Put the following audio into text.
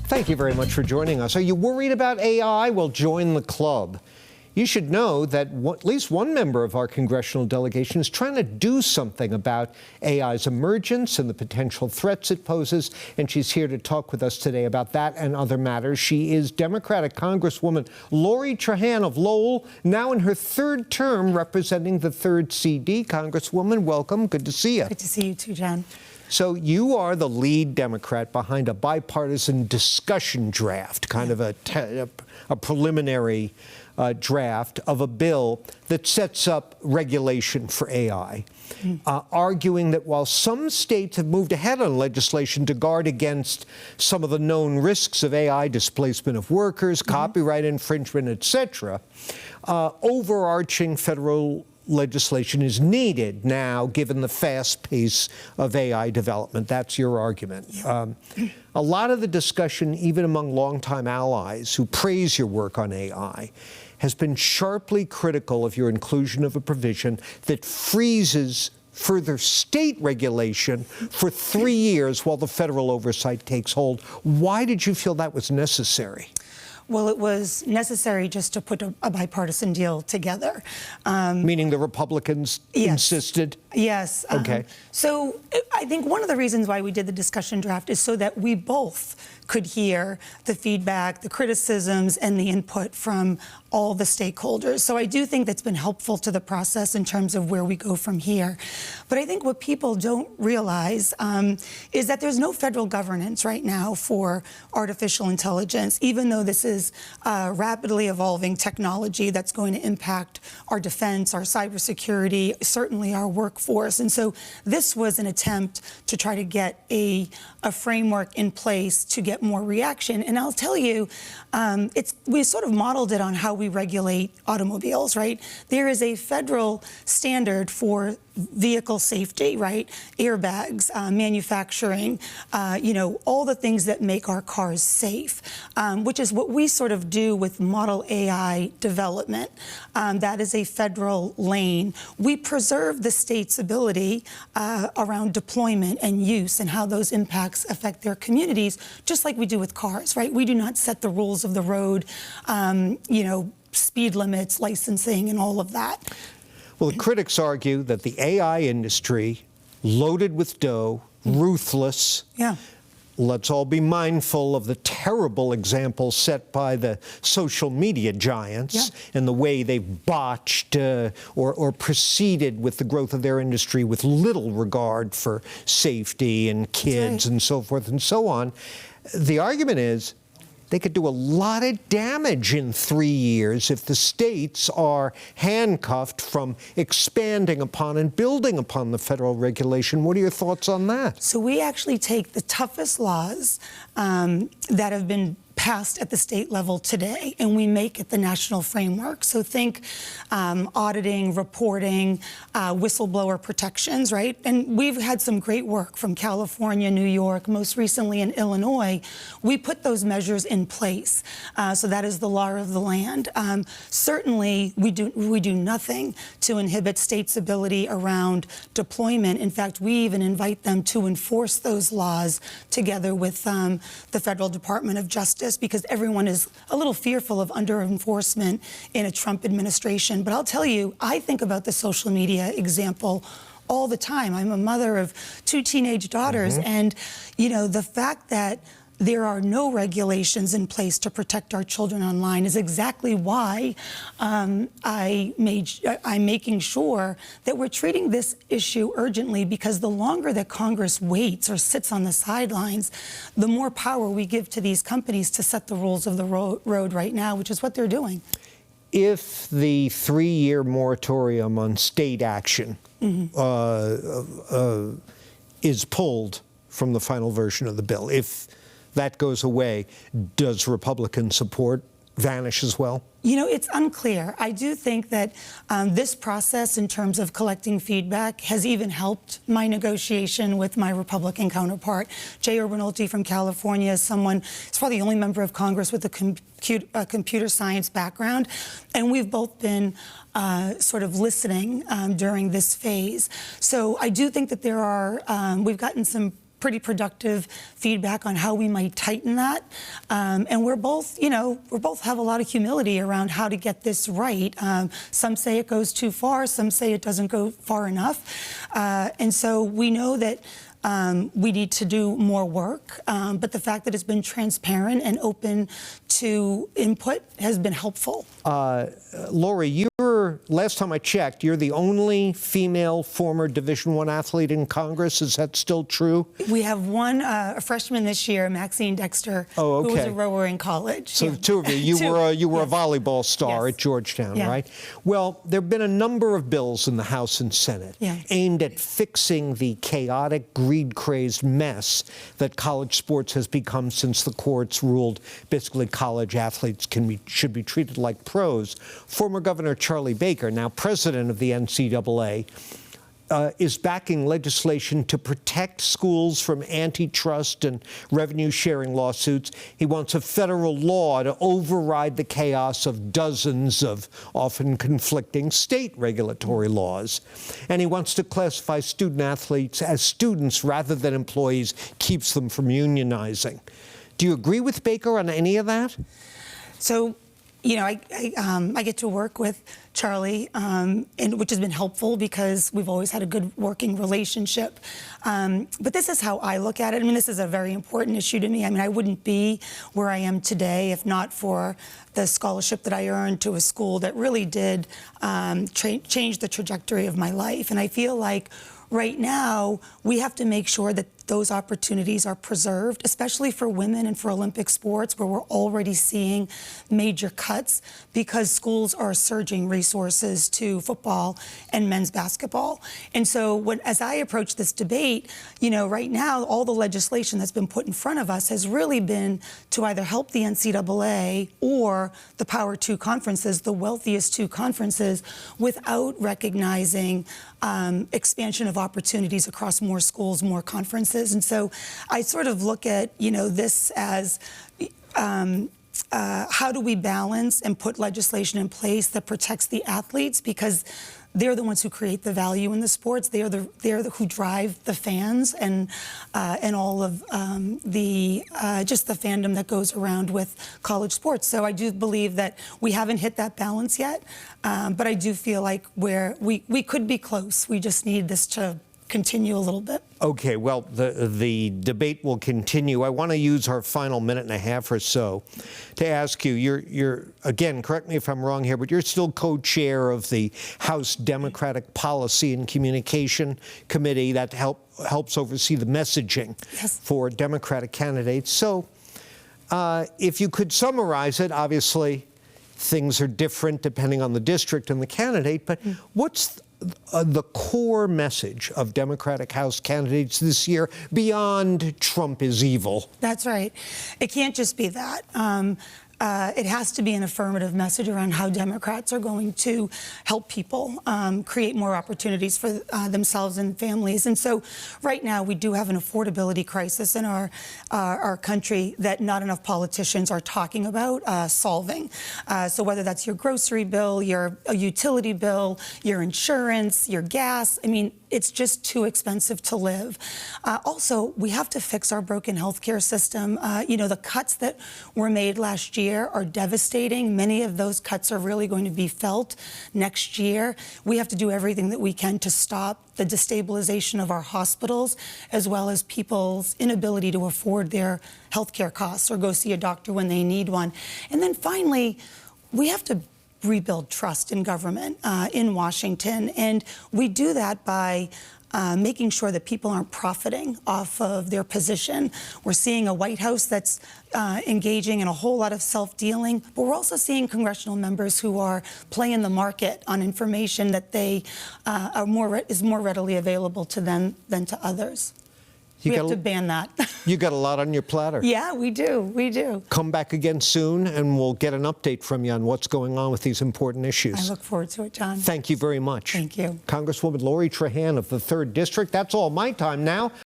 Thank you very much for joining us. Are you worried about AI? Well, join the club. You should know that at least one member of our congressional delegation is trying to do something about AI's emergence and the potential threats it poses, and she's here to talk with us today about that and other matters. She is Democratic Congresswoman Lori Trahan of Lowell, now in her third term representing the 3rd CD. Congresswoman, welcome. Good to see you. Good to see you too, John. So you are the lead Democrat behind a bipartisan discussion draft, kind of a preliminary draft of a bill that sets up regulation for AI, arguing that while some states have moved ahead on legislation to guard against some of the known risks of AI, displacement of workers, copyright infringement, etc., overarching federal legislation is needed now, given the fast pace of AI development. That's your argument. A lot of the discussion, even among longtime allies who praise your work on AI, has been sharply critical of your inclusion of a provision that freezes further state regulation for 3 years while the federal oversight takes hold. Why did you feel that was necessary? Well, it was necessary just to put a bipartisan deal together. Meaning the Republicans insisted? Yes. Okay. So I think one of the reasons why we did the discussion draft is so that we both could hear the feedback, the criticisms, and the input from all the stakeholders. So I do think that's been helpful to the process in terms of where we go from here. But I think what people don't realize is that there's no federal governance right now for artificial intelligence, even though this is rapidly evolving technology that's going to impact our defense, our cybersecurity, certainly our workforce. And so this was an attempt to try to get a framework in place to get more reaction. And I'll tell you, we sort of modeled it on how we regulate automobiles, right? There is a federal standard for vehicle safety, right? Airbags, manufacturing, all the things that make our cars safe, which is what we sort of do with model AI development. That is a federal lane. We preserve the state's ability around deployment and use and how those impacts affect their communities, just like we do with cars, right? We do not set the rules of the road, speed limits, licensing, and all of that. Well, the critics argue that the AI industry, loaded with dough, ruthless. Yeah. Let's all be mindful of the terrible example set by the social media giants and the way they've botched or proceeded with the growth of their industry with little regard for safety and kids and so forth and so on. The argument is they could do a lot of damage in 3 years if the states are handcuffed from expanding upon and building upon the federal regulation. What are your thoughts on that? So we actually take the toughest laws that have been passed at the state level today, and we make it the national framework. So think auditing, reporting, whistleblower protections, right? And we've had some great work from California, New York, most recently in Illinois. We put those measures in place. So that is the law of the land. Certainly, we do nothing to inhibit states' ability around deployment. In fact, we even invite them to enforce those laws together with the Federal Department of Justice, because everyone is a little fearful of under-enforcement in a Trump administration. But I'll tell you, I think about the social media example all the time. I'm a mother of 2 teenage daughters, and, the fact that there are no regulations in place to protect our children online is exactly why I'm making sure that we're treating this issue urgently, because the longer that Congress waits or sits on the sidelines, the more power we give to these companies to set the rules of the road right now, which is what they're doing. If the 3-year moratorium on state action is pulled from the final version of the bill, if that goes away, does Republican support vanish as well? It's unclear. I do think that this process, in terms of collecting feedback, has even helped my negotiation with my Republican counterpart. Jay Urbanolti from California is he's probably the only member of Congress with a computer science background, and we've both been sort of listening during this phase. So I do think that we've gotten some pretty productive feedback on how we might tighten that. And we're both have a lot of humility around how to get this right. Some say it goes too far, some say it doesn't go far enough. And so we know that we need to do more work, but the fact that it's been transparent and open to input has been helpful. Lori, last time I checked, you're the only female former Division I athlete in Congress. Is that still true? We have one, a freshman this year, Maxine Dexter, who was a rower in college. So the two of you, you were a volleyball star at Georgetown, right? Well, there have been a number of bills in the House and Senate aimed at fixing the chaotic, greed-crazed mess that college sports has become since the courts ruled basically college athletes should be treated like pros. Former Governor Charlie Baker, now president of the NCAA, is backing legislation to protect schools from antitrust and revenue-sharing lawsuits. He wants a federal law to override the chaos of dozens of often conflicting state regulatory laws. And he wants to classify student athletes as students rather than employees, keeps them from unionizing. Do you agree with Baker on any of that? So, I get to work with Charlie, which has been helpful because we've always had a good working relationship. But this is how I look at it. I mean, this is a very important issue to me. I mean, I wouldn't be where I am today if not for the scholarship that I earned to a school that really did change the trajectory of my life. And I feel like right now we have to make sure that those opportunities are preserved, especially for women and for Olympic sports, where we're already seeing major cuts because schools are surging resources to football and men's basketball. And so as I approach this debate, right now, all the legislation that's been put in front of us has really been to either help the NCAA or the Power II conferences, the wealthiest two conferences, without recognizing expansion of opportunities across more schools, more conferences. And so I sort of look at, this as how do we balance and put legislation in place that protects the athletes, because they're the ones who create the value in the sports. They're who drive the fans and all of just the fandom that goes around with college sports. So I do believe that we haven't hit that balance yet, but I do feel like we could be close. We just need this to continue a little bit. Okay, well, the debate will continue. I want to use our final minute and a half or so to ask you, you're again, correct me if I'm wrong here, but you're still co-chair of the House Democratic Policy and Communication Committee that helps oversee the messaging for Democratic candidates. So if you could summarize it, obviously things are different depending on the district and the candidate, but what's the core message of Democratic House candidates this year beyond Trump is evil? That's right. It can't just be that. It has to be an affirmative message around how Democrats are going to help people create more opportunities for themselves and families. And so right now we do have an affordability crisis in our country that not enough politicians are talking about solving. So whether that's your grocery bill, your utility bill, your insurance, your gas, I mean, it's just too expensive to live. Also, we have to fix our broken healthcare system. The cuts that were made last year are devastating. Many of those cuts are really going to be felt next year. We have to do everything that we can to stop the destabilization of our hospitals, as well as people's inability to afford their healthcare costs or go see a doctor when they need one. And then finally, we have to rebuild trust in government in Washington. And we do that by making sure that people aren't profiting off of their position. We're seeing a White House that's engaging in a whole lot of self-dealing, but we're also seeing congressional members who are playing the market on information that is more readily available to them than to others. We have to ban that. You got a lot on your platter. Yeah, we do. We do. Come back again soon, and we'll get an update from you on what's going on with these important issues. I look forward to it, John. Thank you very much. Thank you. Congresswoman Lori Trahan of the 3rd District. That's all my time now.